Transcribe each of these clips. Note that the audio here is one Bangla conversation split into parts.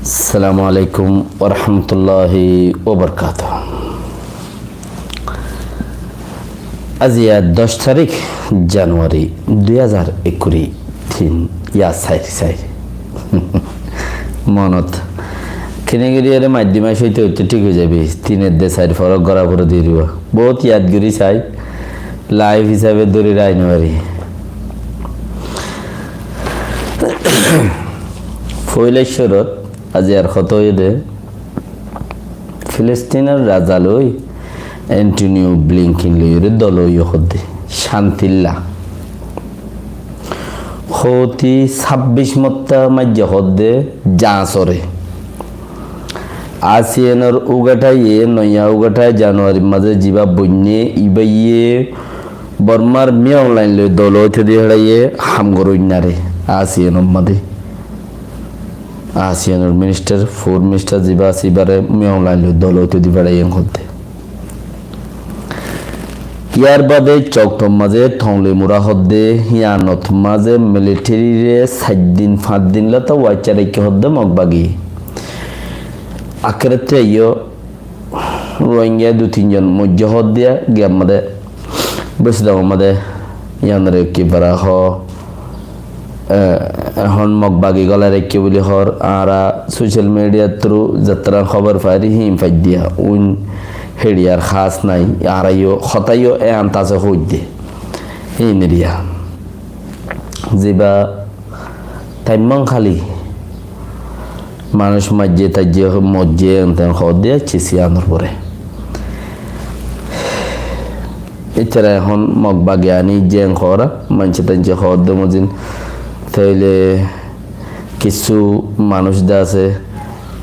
আসসালামু আলাইকুম ওয়া রাহমাতুল্লাহি ওয়া বারাকাতুহু। আজ 10 তারিখ জানুয়ারি 2021 ইয়া সাইর মনত কিনেগিরিয়ারে মাধ্যমে সইতে হইতে ঠিক হয়ে যাবে। তিনের দে সাইড ফরক গড়া করে দিয়ে দিব। বহুত ইয়াদগিরি চাই লাইভ হিসাবে ধরে রাইন পারি। ফইলেশ্বরত আজি আর কত দে ফিলিস্তিনের রাজা লই অ্যান্টনিও ব্লিংকিন লইরে দলইয় হদে শান্তিল্লা হতি 26 মত্তা মাজ্জা হদে জাঁসরে আসিয়ানোর উগাটাইয়ে নয়া উগাটায় জানুয়ারি মাঝে জিবা বন্যে ইবাইয়ে বর্মার মিয়া অনলাইন লই দল হইতে দিয়ে হারাইয়ে হামগরইনারে আসিয়ানোর মাঝে আসিয়ানোর ফোর মিনিস্টার জিবা সিবারে মিয়া অনলাইন লই দল হইতে দিয়ে হারাইয়ে হতে ইয়ার বাদে চকটম মাঝে থংলে মুরা হদে হিয়ানত মাঝে মিলিটারিরে 7 দিন 5 দিন লতা ওয়াইচারে কি হদে মগবাগি আখেরাতে ইয়ো রোহিঙ্গা 2-3 জন মজ্জ হদিয়া গিয়া মাদে বেশি দাম মাদে ইয়ানরে কি বারা হ এখন মগবাগি গলা রেখে বলি হর আরা সোশ্যাল মিডিয়া থ্রু যাত্রা খবর পাইরি হিম ফাই দিয়া উন হেডিয়ার খাস নাই আরাইও হতাইও এ আন্তাজে হই দে এই নেরিয়া জিবা টাইমং খালি মানুষ মাঝে তাজ্জে মজ্জে এনতেন খাওয়া দিয়ে চিসিয়ানোর পরে এছাড়া এখন মগবাগে আনি জেং খাওয়ারা মানছে তাজ্জে খাওয়ার দে মজিন তাইলে কিছু মানুষ দা আছে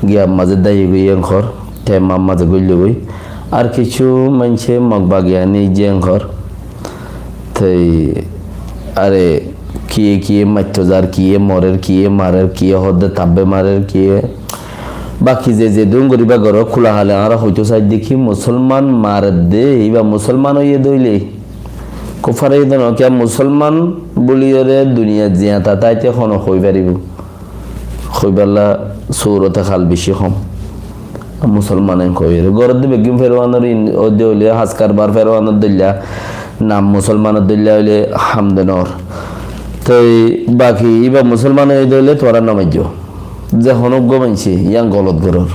গিয়া মাঝে দায়ী গিয়ে ঘর টেমার মাঝে গইলে গই আর কিছু মানছে মগবাগে আনি জেং ঘর তাই আরে কিয়ে মারতো যার কিয়ে মরের কিয়ে মারের কিয়ে হদে তাব্বে মারের কিয়ে বাকি যে দুন গরিবা ঘর খোলা হালে আর হয়তো চাই দেখি মুসলমান মারে দে এইবা মুসলমান হইয়ে দইলে কুফারে দেন কিয়া মুসলমান বলিয়রে দুনিয়া জিয়া তাইতে এখন হই পারিব হইবালা সৌরতে খাল বেশি কম মুসলমান কইরে ঘর দিবে গিম ফেরওয়ানোর ওদে হইলে হাজকার বার ফেরওয়ানোর দিল্লা নাম মুসলমানের দিল্লা হইলে হামদনর তাই বাকি এবার মুসলমান হয়ে দিলে তোরা নামাজ যে হনজ্ঞ মানছি ইয়াং গলত গরর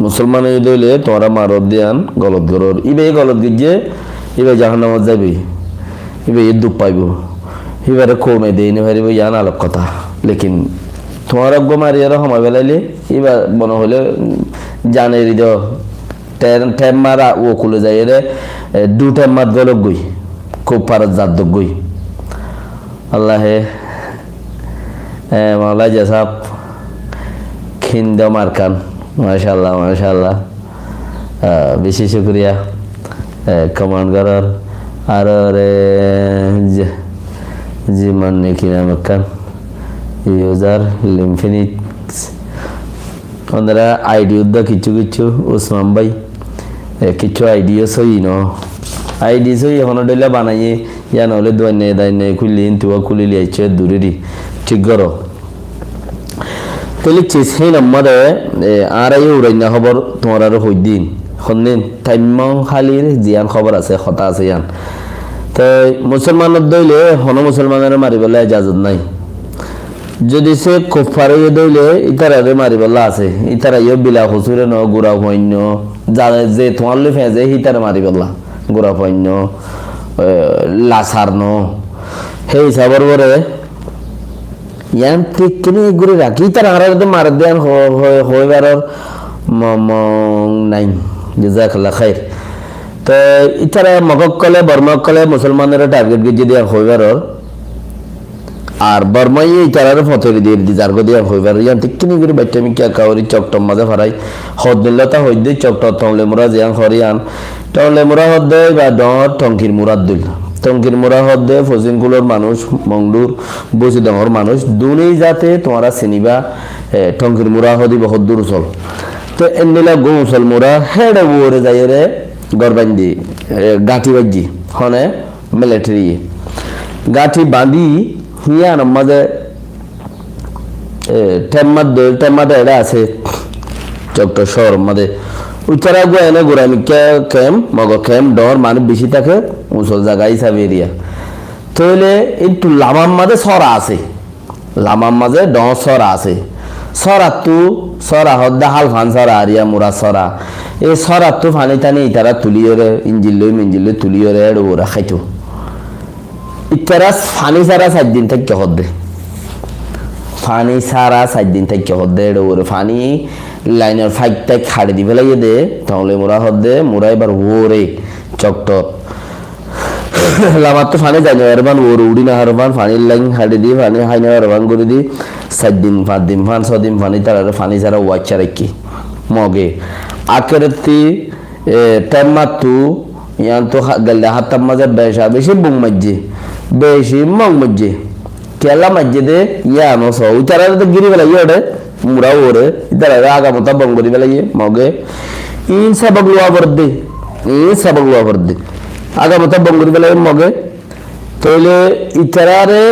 মুসলমান হয়ে দিলে তোরা মারত দিয়ান গলত গরর ইবে গলত গিয়ে এবার জাহান নামাজ যাবি এবার এর দুঃখ পাইব এবারে কমে দিয়ে নি পারিব ইয়ান আলোক কথা লেকিন তোমার অজ্ঞ মারিয়ার সময় বেলাইলে এবার মনে হলে জানে হৃদয় টেম মারা ও খুলে যায় রে 2 টাইম মাত গলক গই খুব পারত জাত গই আল্লাহে মাওলা জাসাব খিন্দ মারকান মাশাআল্লাহ বেশি শুকরিয়া কমান্ড করার আর রে জীবন নেকি নামকান ইউজার লিমফিনিক্স ওনারা আইডি উদ্দা কিছু ওসমান ভাই কিছু আইডিও সই ন আইডি সই এখন ডেলা বানাইয়ে ইয়া নহলে দাইনে খুলি তুয়া খুলি লিয়েছে দূরেরই ঠিক করো তাহলে সেই নম্বরে আর এই উড়াইনা খবর তোমার আর হই দিন সন্দিন টাইমং খালির জিয়ান খবর আছে হতা আছে ইয়ান তো মুসলমানত দইলে হন মুসলমানের মারিবলে ইজাজত নাই যদি সে কুফারে দইলে ইতারে মারিবলা আছে ইতারা ইয় বিলা হুসুরে ন গুড়া হইন্য যারে যে তোমার লে ফেজে হিতারে মারিবলা গুড়া হইন্য লাসার ন সেই হিসাবর পরে ইয়ান ঠিক কিনে ঘুরে রাখি তার হারাতে মার দেন হইবার নাই জাযাকাল্লাহ খাইর তো ইতারা মগকলে বর্মকলে মুসলমানের টার্গেট গিয়ে দিয়া হইবার আর বর্মাই ইতারার ফতরি দিয়ে যারগো দিয়া হইবার ইয়ান ঠিক কিনে ঘুরে বাইটামি কিয়া কাউরি চকটম মাঝে ফারাই হদ দিল্লাতা হই দে চকট তংলে মুরা জিয়ান হরিয়ান তংলে মুরা হদ দে বা ডর টঙ্কির মুরাদ দিল টঙ্কির মুরা হদ দে ফজিনকুলর মানুষ মংডুর বসিডাঙর মানুষ দুনেই যাতে তোমরা চিনিবা টঙ্কির মুরা হদি বহুত দূর চল তো এন্ডিলা গোসল মুরা হেডে ওরে যাইরে গরবান্দি গাঁঠি বাজি হনে মিলিটারি গাঁঠি বাঁধি হিয়ান মাঝে টেম্মাদ এটা আছে চকটা শহর মধ্যে উচ্চারা গো এনে গোরামি ক্যাম্প মগ ক্যাম্প ডর মানুষ বেশি থাকে মুসল জায়গা হিসাবে এরিয়া তাহলে একটু লামার মাঝে সরা আছে লামার মাঝে ডর সরা আছে সরা তু সরা হদ্দা হাল ফান সরা আরিয়া মুরা সরা এই সরা তু ফানি টানি ইতারা তুলিয়রে মিঞ্জিল তুলিয়রে ওরা খাইতো ইতারা ফানি সারা 7 দিন থেকে হদ্দে ফানি সারা 7 দিন থেকে হদ্দে ওরে ফানি লাইনের ফাইটটা খাড়ে দিবে লাগিয়ে দে তাহলে মোরা হদ্দে মোরা এবার ওরে চকটক লামার তো ফানি যাই না এরবান ওর উড়ি না হারবান ফানির লাইন হাড়ে দিয়ে ফানি হাই না হারবান করে দি 7 দিন 5 দিন 6 দিন ফানি তারা ফানি সারা ওয়াচ্চা রাখি মগে আকেরতি টেম্মাতু ইয়ান তো গল্লা হাতাম মাঝে বেশি বুং মজ্জে বেশি মগ মজ্জে কেলা মজ্জে দে ইয়ানো সো উতারা তো গিরি বেলা ইয়োডে মুরা ওরে ইতারা আগা মতা বঙ্গরি বেলা ইয়ে মগে ইন সবক লুয়া বর্দে আগা মতা বঙ্গরি বেলা মগে তাহলে ইতারারে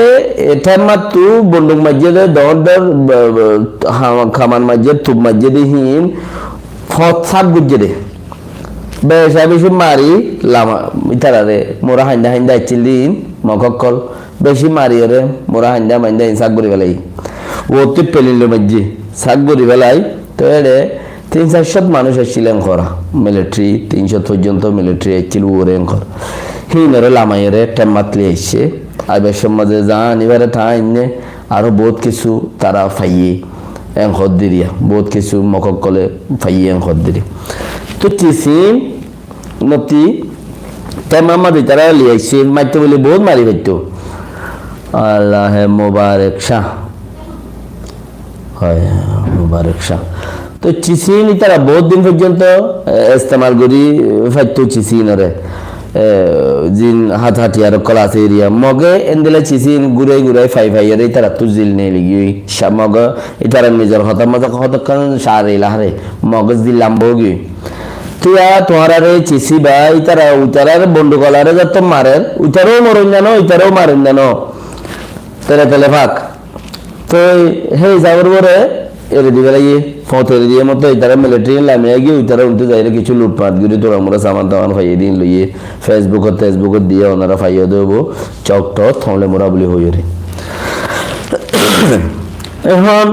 টেম্মাতু বন্দুক মজ্জে দে দর খামান মজ্জে তুব মজ্জে দে হিন ফত সাত গুজ্জে দে বেশি মারি লামা ইতারারে মোরা হাইন্দা চিলিন মগকল বেশি মারি রে মোরা হাইন্দা ইনসাক করি বেলাই ও তুই পেলিল মজ্জি সাক করি বেলাই তো এড়ে 300-400 মানুষ এসেছিলেন করা মিলিটারি 300 পর্যন্ত মিলিটারি এসেছিল ওরে কর হিনরে লামাইরে টেম্মাতলি এসছে আইবার সমাজে যান এবারে ঠাইনে আরো বহুত কিছু তারা ফাইয়ে এঙ্কর দিরিয়া বহুত কিছু মককলে ফাইয়ে এঙ্কর দিরি তো চিসিন নতি টেম্মা ভিতরে লিয়াইছে মাইতে বলে বহুত মারি পাইতো আল্লাহ মুবারক শাহ হয় মুবারক শাহ তো চিসিন তারা বহুত দিন পর্যন্ত ইস্তেমাল করি ফাইতো চিসিনরে জিন হাত হাতিয়ার কলা আছে এরিয়া মগে এন্দেলে চিসিন গুড়াই ফাইয়ারে তারা তু জিল নেই লিগি মগ ইতারা নিজের হতা মজা হতক্ষণ সারে লাহারে মগজ দিলাম বগি তুয়া তোমারে চিসি বা ইতারা উতারার বন্ধুকলারে যত মারেন উতারও মরণ জানো ইতারও মারেন জানো তেলে ফাঁক তো হে যাবার পরে এরে দিবে লাগিয়ে ফতের দিয়ে মতো ইতারা মিলিটারি লামিয়ে গিয়ে ইতারা উঠতে যাইলে কিছু লুটপাট করে তোরা মোরা সামান টামান ফাইয়ে দিন লইয়ে ফেসবুকত দিয়ে ওনারা ফাইয়ে দেবো চকট থমলে মোরা বলি হইয়ে রে এখন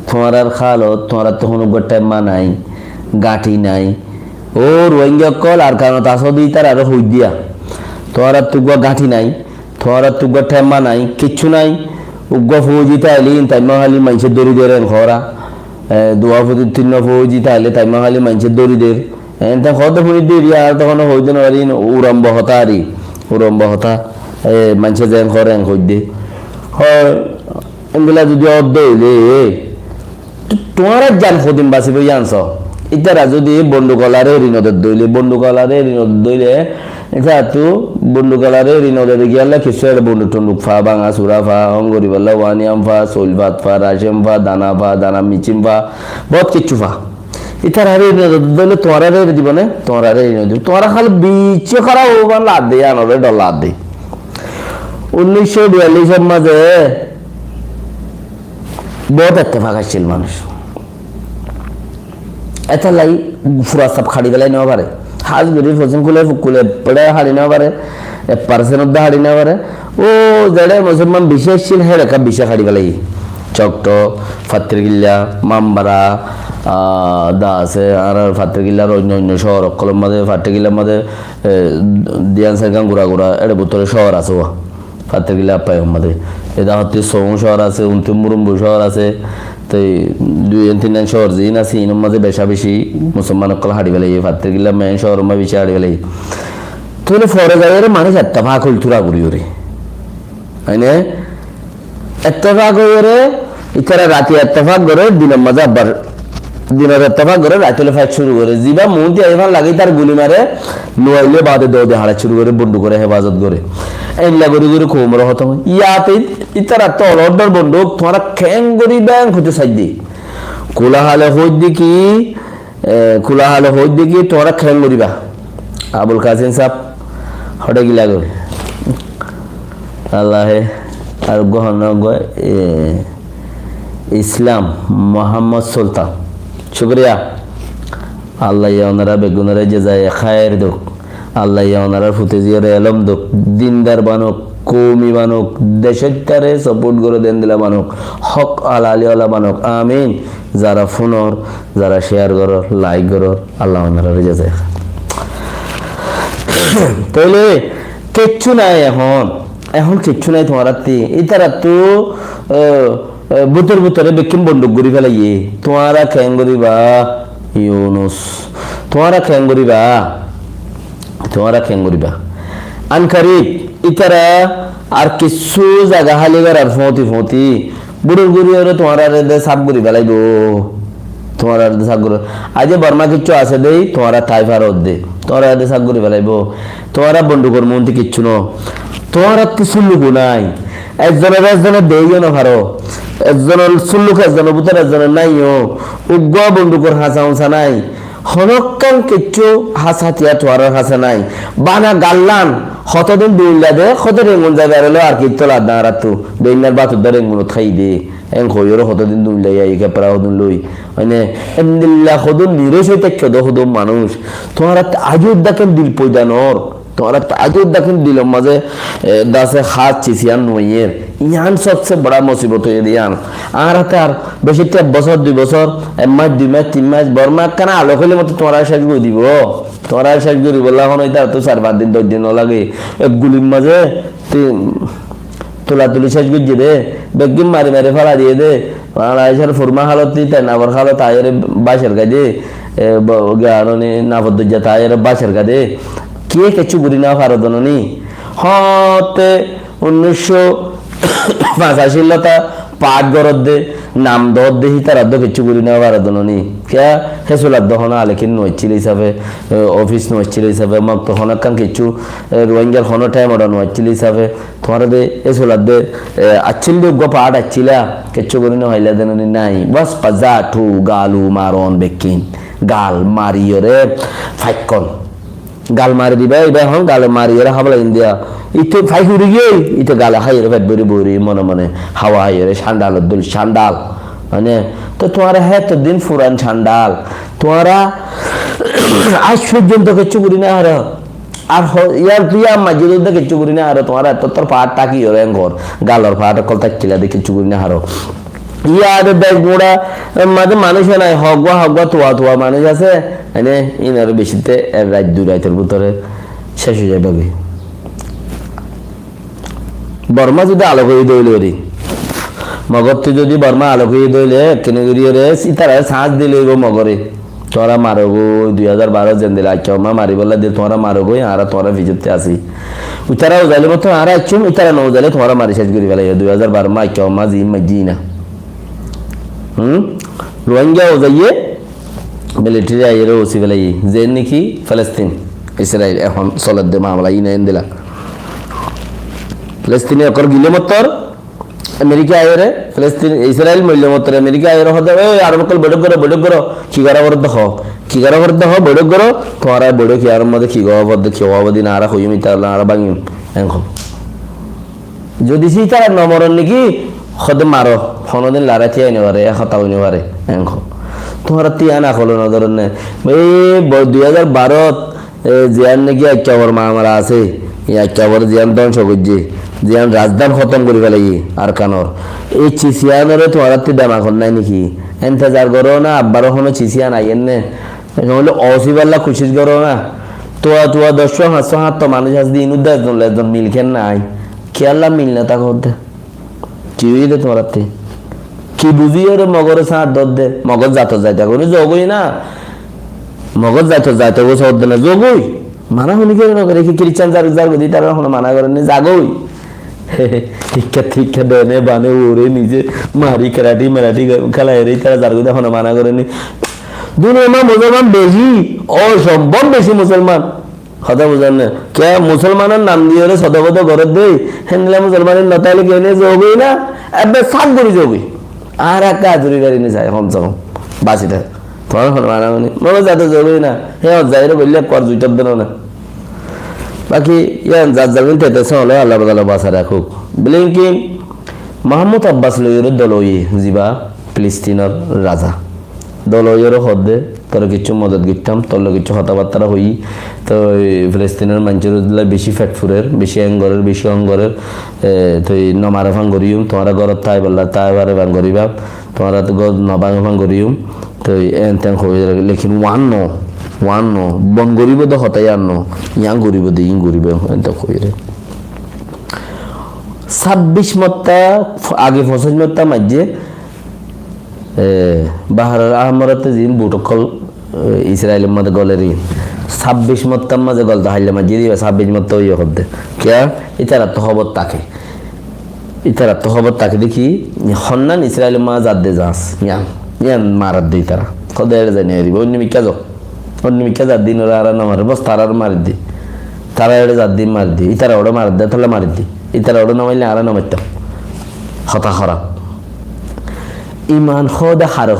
তোমার আর খালত তোমার তো কোনো টেম্মা নাই গাঁঠি নাই ও রোহিঙ্গা কল আর কারণ তাসো দিই তার আরো হই দিয়া তোমার আর তুগা গাঁঠি নাই তোমার আর তুগা টেম্মা নাই কিচ্ছু নাই উগ্র ফৌজি তাইলে তাই মাহালি মানুষের দড়ি দেন খরা দোয়া ফুটি 3 ফৌজি তাইলে তাই মাহালি মানুষের দড়ি দের তা কত ফুটি দেরি আর তখন হইতে পারি উড়ম্ব হতা মানুষের যেন করেন হই দে হয় এগুলা যদি অর্ধ হইলে তোমার জান ফদিন বাঁচিব জানছ ইতারা যদি বন্ধুকলারে ঋণদের দইলে এখানে বন্ধুকলারে ঋণদের গিয়ালে কিছু একটা বন্ধু টন্ডুক ফা বাঙা চুরা ফা অঙ্গরি বললা ওয়ানিয়াম ফা চৈল ভাত ফা রাজেম ফা দানা মিচিম ফা বহুত কিচ্ছু ফা ইতারা ঋণদের দইলে তোমার দিবনে তোমার ঋণ দিব তোমার খালি বিচ খারাপ হবো লাদ দিয়ে আনবে ডলার দিয়ে 1942 মাঝে বহুত ইত্তেফাক আসছিল মানুষ এটা লাই ফুরা সব খাড়ি গেলাই নেওয়া পারে হাজ গরি ফসন কুলে পড়ে হাড়ি নেওয়া পারে 1% হাড়ি নেওয়া পারে ও যেটা মুসলমান বিশেষ ছিল হে রেখা বিশে খাড়ি গেলাই চকট ফাত্রিগিল্লা মামবারা দা আছে আর ফাত্রিগিল্লার অন্য শহর কলম মাঝে ফাত্রিগিল্লার মাঝে দিয়ান সাইকান গুড়া এটা ভিতরে শহর আছে ও ফাত্রিগিল্লা পায় মাঝে এটা হচ্ছে সৌম শহর আছে উন্তিম মুরুম্বু শহর আছে তো 2-3 শহর জিন আছে ইনর মাঝে বেশি মুসলমান কল হাড়ি বেলাই ফাত্তের গিলা মেন শহর মা বেশি হাড়ি বেলাই তো ফরে যাইরে মানুষ একটা ভাগ হইল তুরা করি ওরে আইনে একটা ভাগ হইরে ইতারা রাতে একটা ভাগ করে দিনের মাঝে আবার দিনের একটা ভাগ করে রাতে ফাইট শুরু করে জিবা মুন্তি আইভান লাগি তার গুলি মারে নোয়াইলে বাদে দৌড়ে হাড়া শুরু করে বন্ধু করে হেফাজত করে এগুলা করে কোমর হতো ইয়াতে ইতারা তো অর্ডার বন্ধু তোমরা খ্যাং করি ব্যাংক হতে সাইদি কোলাহালে হই দেখি তোমরা খ্যাং করিবা আবুল কাসিম সাহেব হটে গিলা করে আল্লাহে আর গহন ইসলাম মোহাম্মদ সুলতান শুক্রিয়া আল্লাহ ওনারা বেগুনারে যে যায় খায়ের দোক আল্লাহ ওনারা ফুতেজিয়ার এলম দোক দিনদার বানক কৌমি বানক দেশের তারে সাপোর্ট করে দেন দিলা বানক হক আলিওয়ালা বানক আমিন যারা ফোনর যারা শেয়ার করর লাইক করর আল্লাহ ওনারা রেজা যায় তাহলে কিচ্ছু নাই এখন কিচ্ছু নাই তোমার ইতারা তো বুতর বুতরে বেকিম বন্দুক ঘুরি ফেলাইয়ে তোমারা খেং করিবা ইউনুস তোমারা খেং করিবা আনকারিব ইতারা আর কিছু জায়গা হালি আর ফতি বুড়োর গুড়ি হলে তোমার সাপ ঘুরি ফেলাইব তোমার সাপ ঘুরি আজ বর্মা কিচ্ছু আছে দেই তোমারা তাই ফারত দে তোমার সাপ ঘুরি ফেলাইব তোমারা বন্দুকর মন্ত্রী কিচ্ছু ন তোমার কিছু লুকু নাই একজনের দেইও না ভারো একজনের সুল্লুক একজনের বুতর একজনের নাইও উগ্র বন্দুকর হাসা উঁচা নাই হনকান কিচ্ছু হাস হাতিয়া তোয়ার হাসা নাই বানা গাল্লান হতদিন দুইলা দে কত রেঙ্গুন যাবে আর কি তোলা দাঁড়া তো দৈনার বাতুর দা রেঙ্গুন খাই দে এন খইর হতদিন দুইলা এই কেপরা হদুন লই মানে এমদিল্লা হদুন নিরস হইতে কেদ হদুন মানুষ তোমার আজও দেখেন দিল পয়দানর তোমার আজও দেখেন দিল মাঝে দাসে হাত চিসিয়ান নইয়ের ইয়ান সবচেয়ে বড় মুসিবত হয়ে দিয়ান আর হাতে আর বেশি বছর 2 বছর 1 মাস 2 মাস 3 মাস বর্মা কেন আলো খেলে মতো তোমার শেষ করে দিব তোমার শেষ করি বললা এখন ওইটা তো 4-5 দিন 10 দিন লাগে এক গুলির মাঝে তোলা তুলি শেষ করে দে বেগিম মারি ফেলা দিয়ে দে আইসার ফুরমা হালত তাই নাবর হালত আয়ের বাসের কাজে গানি নাফদ্দুজ্জা তায়ের বাসের কাজে কে কিছু বুড়ি না ভারত নি হতে 1985 লতা পাট গরদ দে নাম দর দে হিতারাধ্য কিছু করি না ভারত নি কে হেসুলাধ্য হন আলেকিন নইছিল হিসাবে অফিস নইছিল হিসাবে মগ তখন কান কিছু রোহিঙ্গার হন টাইম ওটা নইছিল হিসাবে তোমার দে হেসুলাধ্য আচ্ছিল গো পাট আচ্ছিলা কিছু করি না হইলা দেন নাই বস পাজা ঠু গালু মারন বেকিন গাল মারিয়রে ফাইকন গাল মারি দিবা এবার হন গালে মারিয়ে হাবলা ইন্ডিয়া ইতো ফাই উড়ি গিয়ে ইতো গালে হাইয়ের ফেট বরি মনে হাওয়া হাইয়ের সান্ডাল দুল সান্ডাল মানে তো তোমারা হ্যাঁ তো দিন ফুরান সান্ডাল তোমারা আজ পর্যন্ত কিচ্ছু করি না আর ইয়ার প্রিয়া মাঝে কিচ্ছু করি না আর তোমারা তোর পাহাড় টাকি ওর ঘর গালর পাহাড় কল তাকিলা দিয়ে কিচ্ছু করি না হারো ইয়ার দেখ গোড়া মাঝে মানুষ নাই হগুয়া তোয়া মানুষ আছে এনে ইনার বেশিতে রাত 2 রাতের ভিতরে শেষ হয়ে যাবে বর্মা যদি আলো করে দইলে রে মগরতে যদি বর্মা আলো করে দইলে কেনে গরিয়ে সীতারা সাজ দিলে মগরে তোরা মারো গো 2012 জেন দিলা কেমা মারি বলা দে তোরা মারো গো আর তোরা ভিজতে আসি উতারাও যাইলে মতো আর আইছুম ইতারা নও যাইলে তোরা মারি শেষ করি ফেলাই 2012 মা কেমা জিনা রোহিঙ্গাও যাইয়ে মিলিটারি আইয়েরও ওসি ফেলাই যে নাকি ফিলিস্তিন ইসরায়েল এখন চলার দে মামলা ইনাইন দিলা ফিলিস্তিনি অকর গিলে মতর আমেরিকা আইরে ফিলিস্তিন ইসরায়েল মইলে মতর আমেরিকা আইরে হদে ওই আরব কল বড় করো কি করা দেখো বড় করো তোরা বড় কি আর মধ্যে কি গবদ না আর হইমি তাহলে আর বাঙিম এখন যদি সিতারা নমরন নাকি খদে মারো কোনদিন লারাতি আইনে পারে কথা হইনে পারে এখন তোমরা তিয়া না খোলো না ধরেন এই 2012 জিয়ান নাকি একেবারে মামলা আছে একেবারে জিয়ান ধ্বংস করছে জিয়ান রাজধান খতম করে ফেলাই আর কানর এই চিসিয়ানরে তোমার দামাখন নাই নাকি এন্তেজার করো না আব্বারও কোনো চিসিয়ান আইয়েন নে হলে অসিবাল্লা খুশিস করো না তোয়া 10-500 মানুষ আজ দিন একজন মিলখেন নাই খেয়াল্লা মিল না তা করতে কি হইলে তোমার কি বুঝিয়ে রে মগরে সাঁত দর দে মগজ যাইতে করে যোগই না মগজ যাইতে গো সদ না যোগই মানা হনি করে না করে কি খ্রিস্টান যার গদি তারা হলো মানা করেন যাগই শিক্ষা দেনে বানে ওরে নিজে মারি মারাঠি খেলা এর তারা যার গদি হলো মানা করেনি দুনিয়া মুসলমান বেশি অসম্ভব বেশি মুসলমান কথা বুঝান না কে মুসলমানের নাম দিয়ে ওরে সদবদ ঘর দেই হেনলা মুসলমানের নতাইলে কেনে যোগই না এবার সাত করে যোগই আর একটা হাজুরি গাড়ি নিয়ে যায় কমসে কম বাসিটা তোমার মানা মানে মনে যাতে যোগই না হ্যাঁ যাইরে বললে কর দুইটার দিন না বাকি ইয়ান যার যাবেন তেতেছে হলে আল্লাহ বাসা রাখুক ব্লিঙ্কিং মাহমুদ আব্বাস লইয়ের দলই জিবা ফিলিস্তিনের রাজা দলইয়ের হদে তোর কিছু মদত গিতাম তোর কিছু কথাবার্তা হই তো ফিলিস্তিনের মানুষের বেশি ফ্যাটফুরের বেশি অঙ্গরের বেশি অঙ্গরের তুই নমারে ভাঙ করিম তোমার ঘরত তাই বললা তাই বারে ভাঙ করিবা তোমার তো নবাং ভাঙ করিম তো এন তেন হয়ে লেকিন ওয়ান ন বন গরিব তো হতাই আর ন ইয়াং গরিব দে ইং গরিব এন তো হয়ে 26 মত্তা আগে 25 মত্তা মাঝে বাহারের আহমরাতে জিন বুটকল ইসরায়েলের মধ্যে গলেরই 26 মত্তার মাঝে গলতে হাইলে মাঝে দিবে 26 মত্তা ইয়ে হতে কে ইতারা তো খবর তাকে দেখি হন্নান ইসরায়েলের মা যাদে যাস ইয়ান মারার দিই তারা কদে জানি দিব অন্য মিকা যার দিন ওরা আর না মারে বস তারা মারি দি তারা এড়ে যার দিন মারি দি ইতারা ওটা মারি দেয় তাহলে মারি দি ইতারা ওটা নামাইলে আর নামাইতাম হতা খারাপ ইমান দে হার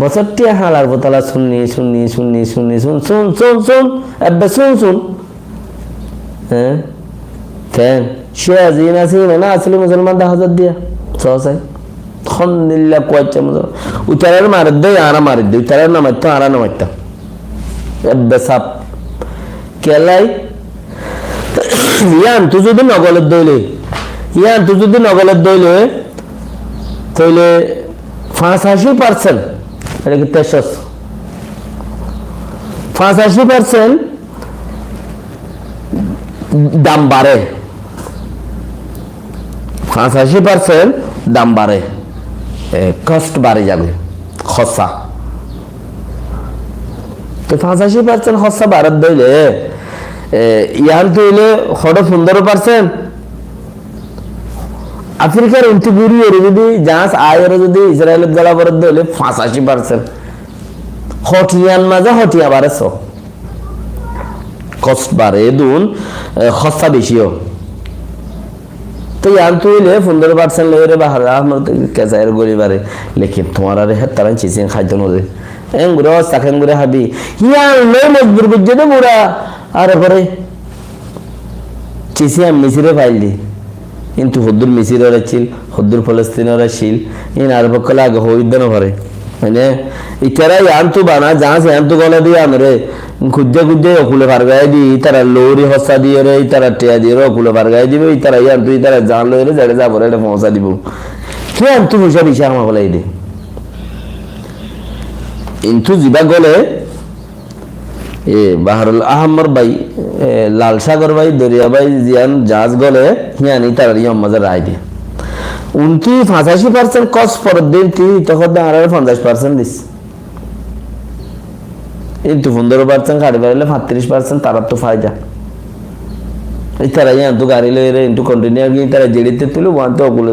বছরটি হালার বোতলা শুননি শুন হ্যাঁ কেন সে আজিন আছে না আসলে মুসলমান 10,000 দিয়া সহসাই খন্দিল্লা কয়েকটা মুসলমান উতারের মারি দেয় আরা মারি দিই উতারের নামাইতাম আরা নামাইতাম এব্বে সাপ কেলাই ইয়ান তুই যদি নগলের দইলে তাইলে 85% এটা কি 85% দাম বাড়ে 85% দাম বাড়ে কষ্ট বাড়ে যাবে খসা তো 85% খসা বাড়ার দইলে ইয়ান তৈলে 15% আফ্রিকার উন্তিগুড়ি এর যদি জাহাজ আয়ের যদি ইসরায়েলের জ্বালা বরাদ্দ হলে 85% হটিয়ান মাঝে হটিয়া বাড়েছ কষ্ট বাড়ে দুন খসা বেশিও তো ইয়ান তৈলে 15% লইরে বাহার আহমদ কেসায়ের গলি বাড়ে লেকিন তোমার আরে হেত তারা চিচিং খাইতো নদে এঙ্গুরে অস্তাকেন গুরে হাবি ইয়ান লই মজবুর বুঝছে তো বুড়া আরে পরে চিচিয়া মিছিরে পাইলি কিন্তু হদ্দুর মিছিরের ছিল হদ্দুর ফলস্তিনের ছিল ইন আর বকলে আগে হইদন ভরে মানে ইতারা ইয়ান্তু বানা জাহাজ ইয়ান্তু গলা দিয়ে আনরে খুঁজে অকুলে ফারগাই দি ইতারা লৌরি হসা দিয়ে রে ইতারা টিয়া দিয়ে অকুলে ফারগাই দিবে ইতারা ইয়ান্তু ইতারা জান লইরে জাড়ে যাব রে পৌঁছা দিব কি আন্তু পয়সা বিষা আমা বলাই দে ইন্তু জিবা গলে বাহারুল আহমর ভাই লাল সাগর ভাই দরিয়া ভাই জিয়ান জাহাজ গলে হিয়ানি তার মজা রায় দিয়ে 85% কষ্ট পরের দিন তখন আর 50% দিস কিন্তু 15% খাড়ি বাড়লে 35% তারা তো ফায়দা তারা ইয়ান তো গাড়ি লইরে ইন্টু কন্টিনিউ গিয়ে তারা জেডিতে তুলে ওয়ানতে ওগুলো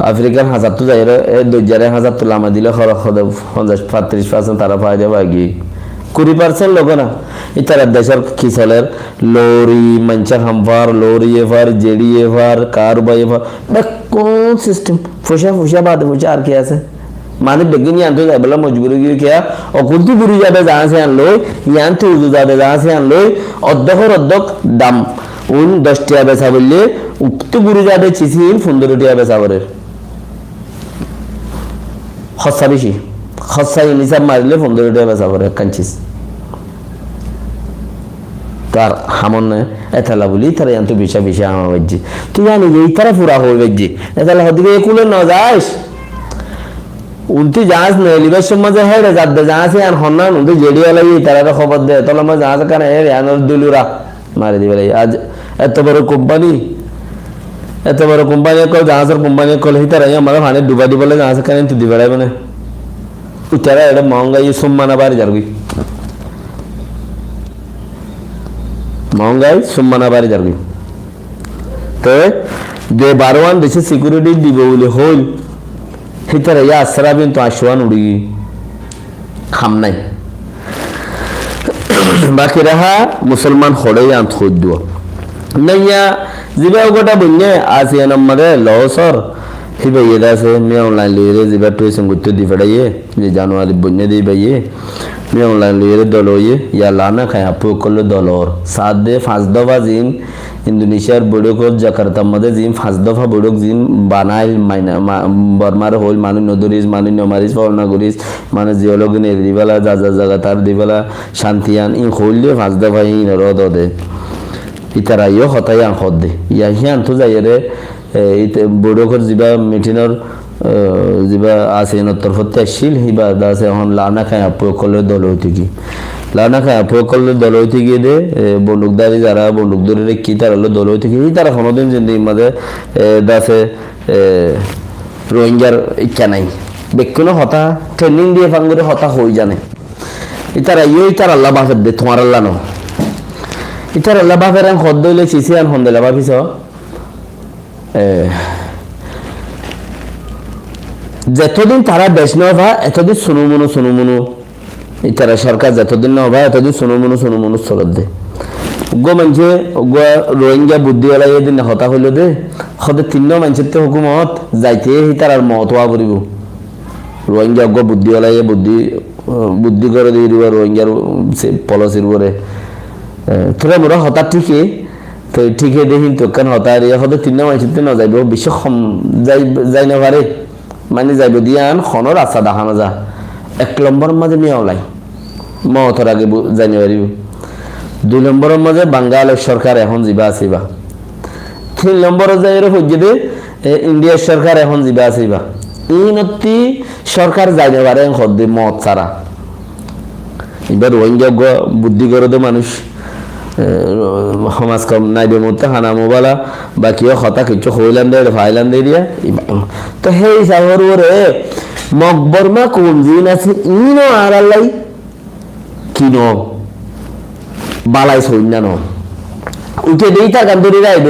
আফ্রিকার 1000 তো যাই রে 2000 তো লামা দিলে খরচ 35% তারা ফায়দা বাগি 20% লোক না ইতারা দেশের কিসলের লরি মঞ্চা হামফার লরি এফার জেডি এফার কার বাই এফার কোন সিস্টেম ফুসা বাদ ফুসা আর কি আছে মানে বেগিন ইয়ান তো যাবে মজবুরি গিয়ে কে অকুলতি বুড়ি যাবে জাহাজ আন লই ইয়ান তো উজু যাবে জাহাজ আন লই অর্ধক দাম 10 টাকা বেচা বললে উক্ত বুড়ি যাবে চিসিন 15 টাকা বেচা করে খসা বেশি খসা হিসাব মারলে 15 টাকা বেচা করে কাঞ্চিস তার হামন এতলা বলি তারা ইয়ান তো বিষা আমা বাজি তুই জানি এই তারা পুরা হয়ে বাজি এতলা হদিকে একুলে না যাস উনতি জাহাজ নেলিবার সমাজে হেরে যাবে জাহাজ আর হন্নান উনতি জেডিয়া লাগি তারা খবর দে তলা মা জাহাজ কানে হে ইয়ানর দিলুরা মারি দিবে আজ এত বড় কোম্পানি কল জাহাজের কোম্পানি কল হি তারা আমার হানে ডুবা দিবলে জাহাজ কানে তো দিবে মানে উতারা এটা মহঙ্গাই সম্মানা বাড়ি যারবি মহঙ্গাই সম্মানা বাড়ি যারবি তো যে 12 দেশে সিকিউরিটি দিবে বলে হল হিতারা ইয়া আসরাবিন তো আশওয়ান উড়ি খাম নাই বাকি রাহা মুসলমান হড়ে আন্ত খোদ নাইয়া জিবা গোটা বন্যে আসিয়া নম্বরে লসর হিবে ইয়েদা সে মে অনলাইন লিয়ে জিবা টুই সঙ্গুত্য দি ফড়াইয়ে যে জানুয়ারি বন্যে দি বাইয়ে মে অনলাইন লিয়ে দলইয়ে ইয়া লানা খায় আপু কল দলর সাত দে 5 দফা জিন ইন্দোনেশিয়ার বৈঠকত জাকার্তার মধ্যে জিম 5 দফা বৈঠক জিম বানাইল বর্মার হল মানুষ নদরিস মানুষ নমারিস পাওনা করিস মানুষ জিওলগি দিবেলা যা যা জায়গা তার দিবেলা শান্তিয়ান ইন হইলে 5 দফা ইন রদ দে ইতারা ইয় হতাই আন হদ দে ইয়া হিয়ান তো যাইরে বৈঠকর যিবা মিটিংর যিবা আছে নতর হতে আসছিল হিবা দাসে এখন লানা খায় আপকলে দল হইতে কি লানা খায় আপকলে দল হইতে গিয়ে দে বন্দুকদারি যারা বন্দুকদারি কি তার হলো দল হইতে কি তারা কোনোদিন জিন্দিগির মাঝে দাসে রোহিঙ্গার ইচ্ছা নাই বেকুনো হতা ট্রেনিং দিয়ে ফাঙ্গুরে হতা হই জানে ইতারা ইতার আল্লাহ বাফের দে তোমার আল্লাহ ন ইতার আল্লাহ বাফের হদ দইলে চিসি আন হন্দেলা বাফিস যতদিন তারা দেশ নভা এতদিন সুনুমুনু তারা সরকার যতদিন নভা এতদিন সুনুমুনু চলত দে গো মানুষে রোহিঙ্গা বুদ্ধিওয়ালা এদিন হতা হইল দে সদে 3 মানুষের তো হুকুমত যাইতে তার আর মত হওয়া পড়িব রোহিঙ্গা গো বুদ্ধিওয়ালা বুদ্ধি করে দিয়ে দিব রোহিঙ্গার পলিসির উপরে তোরা মোরা হতা ঠিকই তো ঠিকই দেখি তো কেন হতা সদে 3 মানুষের তো না যাইব বিশ্ব যাই না পারে মানে যাইব দিয়া আন খনর আশা দেখানো যা 1 নম্বরের মাঝে মিয়াওলাই মহতর আগে জানি পারিব 2 নম্বরের মাঝে বাঙ্গালের সরকার এখন যাবা আসিবা 3 নম্বরে যাই হইতে ইন্ডিয়ার সরকার এখন যাবা আসিবা ইনতি সরকার যাইতে পারে হদ্দে মত ছাড়া এবার রোহিঙ্গা বুদ্ধি করে তো মানুষ সমাজ কম নাইবে মধ্যে হানা মোবালা বাকি হতা কিছু হইলাম দে ফাইলাম দে দিয়া তো সেই হিসাবের ওরে মকবরমা কোন দিন আছে ইনো আর আল্লাহ কিন বালাই সৈন্য ন উঠে দেই তা গান ধরে রাইব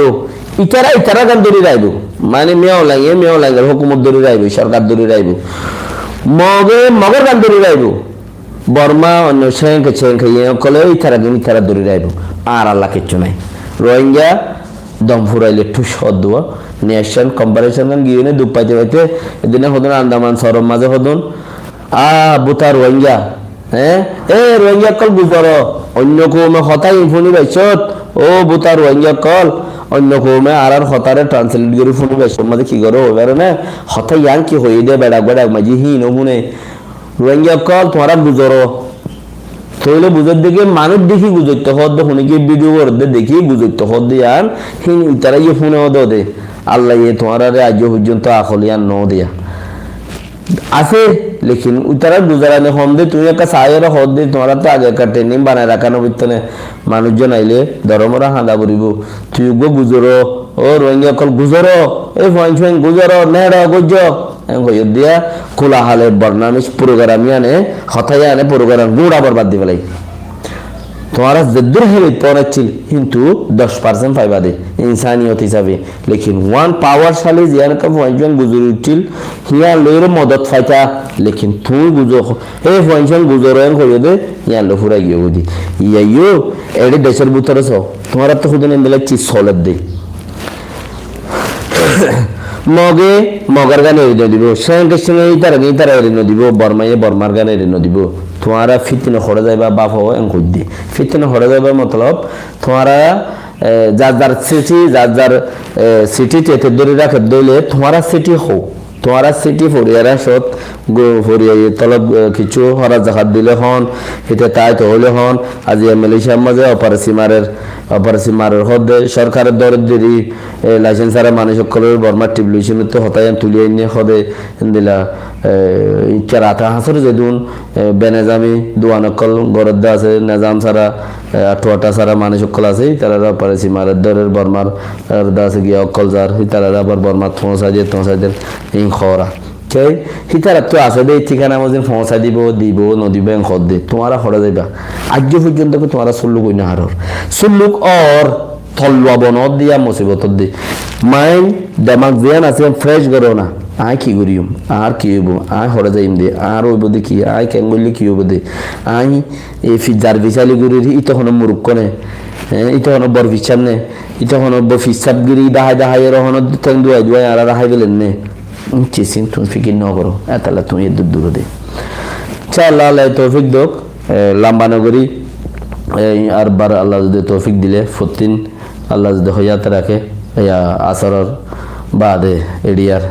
ইতারা গান ধরে রাইব মানে মেয়াও লাগে হুকুমত ধরে রাইব সরকার ধরে রাইব মগর গান ধরে রাইব বর্মা অন্য সেঙ্কে কলে ইতারা ধরে রাইব আর আল্লাহ কিচ্ছু নাই রোহিঙ্গা দম ফুরাইলে ঠুস হদ দেওয়া নেশন কম্পারিজন গান গিয়ে দুপ পাইতে পাইতে এদিনে হদন আন্দামান সরম মাঝে হদন বুতা রোহিঙ্গা হ্যাঁ রোহিঙ্গা কল বুঝর অন্য কৌমে হতাই ফোনি পাইছত ও বুতা রোহিঙ্গা কল অন্য কৌমে আর হতারে ট্রান্সলেট করে ফোনি পাইছত মাঝে কি করো এবারে না হতাই ইয়াং কি হয়ে দে বেড়াক মাঝে হিন শুনে রোহিঙ্গা কল তোমারা বুঝর তৈলে বুঝর দেখে মানুষ দেখি বুঝতে হদ শুনে কি ভিডিও করতে দেখি বুঝতে হদ দিয়ান হিন তারা ইয়ে ফোনে হদ দে আল্লাহ ইয়ে তোমার আজ পর্যন্ত আখলিয়ান ন দিয়া আছে লেকিন উতারা গুজারানে হম দে তুমি একটা সায়ের হদ দে তোমার তো আগে একটা ট্রেনিং বানায় রাখানো বিত্তনে মানুষজন আইলে ধর্মরা হাঁদা করিব তুই গো গুজরো ও রোহিঙ্গা কল গুজরো এই ফাইন গুজরো নেড়া গুজ দিয়া খোলা হালে বর্ণামিস প্রোগ্রাম আনে হতাই আনে প্রোগ্রাম গুড়া বরবাদ দি পেলাই তোমার যদ্দুর হেলে পড়াচ্ছিল কিন্তু 10% পাইবা দে ইনসানিয়ত হিসাবে লেকিন ওয়ান পাওয়ারশালী জিয়ান কা ফাইন গুজরি উঠিল হিয়া লইর মদত ফাইতা লেকিন তুই গুজো হে ফাইন গুজরেন কইও দে ইয়া লো ফুরা গিয়ে বুদি ইয়ো এডি দেশের ভিতরে সো তোমার তো খুদন এমলে চি সলদ দে মগর গানে এনে দিব সেঙ্কে সঙ্গে ইতারা এনে দিব বর্মার গানে এনে দিব তোমারা ফিতনে হরে যাইবা বাপ হো এং কই ফিতনে হরে যাইবা মতলব তোমারা যার সিটি তে ধরে রাখে দইলে তোমারা সিটি হও তোমারা সিটি ফরিয়ারা সত ফরিয়াই তলব কিছু হরা জাহাত দিলে হন এটা তাই তো হলে হন আজি মালয়েশিয়ার মাঝে অপারেশন হদে সরকারের দরদেরি লাইসেন্স আর মানুষ সকলের বর্মার টিবলিউশন তো হতায়ান তুলিয়ে নিয়ে হদে দিলা চারাতা হাসর যেদুন বেনেজামি দুয়ানকল গরদ্দা আছে নেজাম সারা আঠোয়াটা সারা মানুষ সকল আছে তারা অপারেশন মারের দরের বর্মার আছে গিয়া অকল যার তারা আবার বর্মার থোঁসাদের ইং খরা সেই হিতারা তো আছে দে ঠিকানা মধ্যে পৌঁছা দিব নদিব খদ দে তোমারা হরা যাইবা আজ পর্যন্ত তোমারা সুল্লুক হই না হারর সুল্লুক অর থলুয়া বনত দিয়া মুসিবত দি মাইন্ড দেমাগ জিয়ান আছে ফ্রেশ করো না আয় কি করিম আর কি হইব আয় হরা যাইম দে আর হইব দে কি আয় কেন বললি কি হইব দে আই এই ফিজার বিচালি গুরির ইতো হন মুরুক্ক নে ইতো হন বর বিচার নে ইতো হন বফিসাব গিরি দাহাই রহন তেন দুয়াই আর রাহাই গেলেন নে চিসিন তুমি ফিকির ন করো এতালা তুমি দূর দে চাল আল্লাহ তৌফিক দোক লম্বা নগরী আর বার আল্লাহ যদি তৌফিক দিলে ফতিন আল্লাহ যদি হইয়াত রাখে ইয়া আসরের বাদে এডিয়ার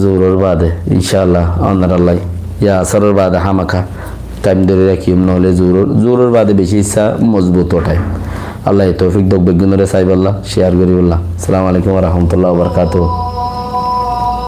জোরের বাদে ইনশাআল্লাহ অনার আল্লাহ ইয়া আসরের বাদে হামাখা টাইম ধরে রাখিম নহলে জোরের বাদে বেশি ইচ্ছা মজবুত ওঠায় আল্লাহ তৌফিক দক বেগুনরে সাইব আল্লাহ শেয়ার করি বললাহ আসসালামু আলাইকুম ওয়া রাহমাতুল্লাহি ওয়া বারাকাতুহু